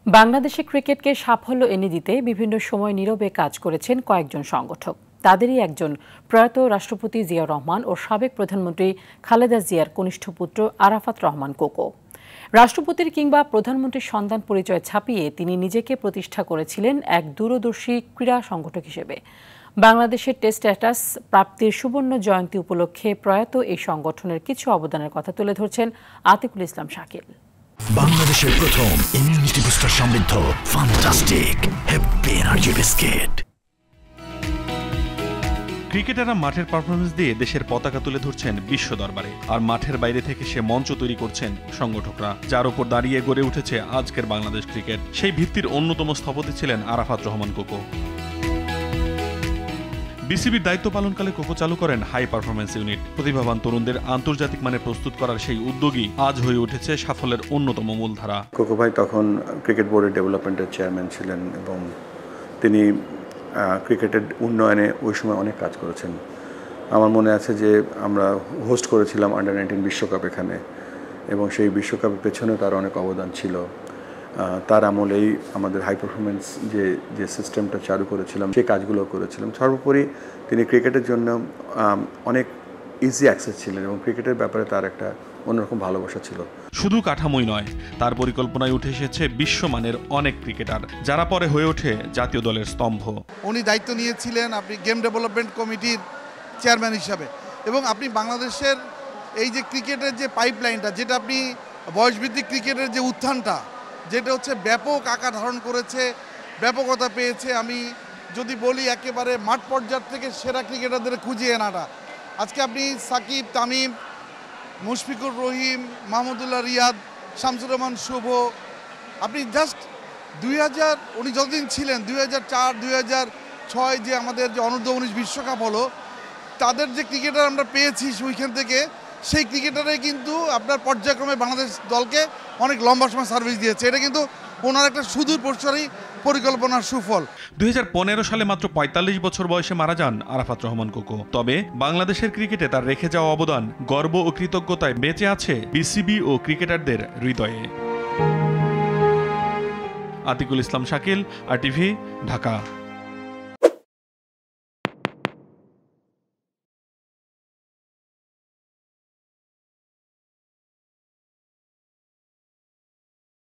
বাংলাদেশে ক্রিকেটকে সাফল্য এনে দিতে বিভিন্ন সময় নীরবে কাজ করেছেন কয়েকজন সংগঠক। তাদেরই একজন প্রয়াত রাষ্ট্রপতি জিয়াউর রহমান ও সাবেক প্রধানমন্ত্রী খালেদা জিয়ার কনিষ্ঠ পুত্র আরাফাত রহমান কোকো। রাষ্ট্রপতির কিংবা প্রধানমন্ত্রীর সন্তান পরিচয় ছাপিয়ে তিনি নিজেকে প্রতিষ্ঠা করেছিলেন এক দূরদর্শী ক্রীড়া সংগঠক হিসেবে। বাংলাদেশের টেস্ট স্ট্যাটাস প্রাপ্তির সুবর্ণ জয়ন্তী উপলক্ষে প্রয়াত এই সংগঠনের কিছু অবদানের কথা তুলে ধরছেন আতিকুল ইসলাম শাকিল। বাংলাদেশের প্রথম ইমিউনিটি বুস্টার সমৃদ্ধ ফ্যান্টাস্টিক হ্যাপি এনার্জি বিস্কিট। ক্রিকেটাররা মাঠের পারফরমেন্স দিয়ে দেশের পতাকা তুলে ধরছেন বিশ্ব দরবারে, আর মাঠের বাইরে থেকে সে মঞ্চ তৈরি করছেন সংগঠকরা, যার উপর দাঁড়িয়ে গড়ে উঠেছে আজকের বাংলাদেশ ক্রিকেট। সেই ভিত্তির অন্যতম স্থপতি ছিলেন আরাফাত রহমান কোকো। বিসিবির দায়িত্ব পালনকালে কোকো চালু করেন হাই পারফরমেন্স ইউনিট। প্রতিভাবান তরুণদের আন্তর্জাতিক মানে প্রস্তুত করার সেই উদ্যোগই আজ হয়ে উঠেছে সাফল্যের অন্যতম মূলধারা। কোকো ভাই তখন ক্রিকেট বোর্ডের ডেভেলপমেন্টের চেয়ারম্যান ছিলেন এবং তিনি ক্রিকেটের উন্নয়নে ওই সময় অনেক কাজ করেছেন। আমার মনে আছে যে আমরা হোস্ট করেছিলাম আন্ডার-19 বিশ্বকাপ এখানে, এবং সেই বিশ্বকাপের পেছনে তার অনেক অবদান ছিল। তার আমলেই আমাদের হাই পারফরমেন্স যে সিস্টেমটা চালু করেছিলাম সেই কাজগুলো করেছিলাম। সর্বোপরি তিনি ক্রিকেটের জন্য অনেক ইজি অ্যাক্সেস ছিলেন এবং ক্রিকেটের ব্যাপারে তার একটা অন্যরকম ভালোবাসা ছিল। শুধু কাঠামোই নয়, তার পরিকল্পনায় উঠে এসেছে বিশ্বমানের অনেক ক্রিকেটার, যারা পরে হয়ে ওঠে জাতীয় দলের স্তম্ভ। উনি দায়িত্ব নিয়েছিলেন আপনি গেম ডেভেলপমেন্ট কমিটির চেয়ারম্যান হিসাবে, এবং আপনি বাংলাদেশের এই যে ক্রিকেটের যে পাইপলাইনটা, যেটা আপনি বয়সভিত্তিক ক্রিকেটের যে উত্থানটা, যেটা হচ্ছে ব্যাপক আকার ধারণ করেছে, ব্যাপকতা পেয়েছে। আমি যদি বলি একেবারে মাঠ পর্যায় থেকে সেরা ক্রিকেটারদের খুঁজে আনাটা, আজকে আপনি সাকিব, তামিম, মুশফিকুর রহিম, মাহমুদুল্লাহ রিয়াদ, শামসুর রহমান শুভ, আপনি জাস্ট 2000 উনি যতদিন ছিলেন 2004, 2006 যে আমাদের যে অনূর্ধ্ব-19 বিশ্বকাপ হলো, তাদের যে ক্রিকেটার আমরা পেয়েছি ওইখান থেকে, সেই ক্রিকেটারে কিন্তু আপনার পর্যায়ক্রমে বাংলাদেশ দলকে অনেক লম্বা সময় সার্ভিস দিয়েছে। এটা কিন্তু ওনার একটা সুদূর প্রসারী পরিকল্পনার সুফল। 2015 সালে মাত্র 45 বছর বয়সে মারা যান আরাফাত রহমান কোকো। তবে বাংলাদেশের ক্রিকেটে তার রেখে যাওয়া অবদান গর্ব ও কৃতজ্ঞতায় বেঁচে আছে বিসিবি ও ক্রিকেটারদের হৃদয়ে। আতিকুল ইসলাম শাকিল, RTV, ঢাকা।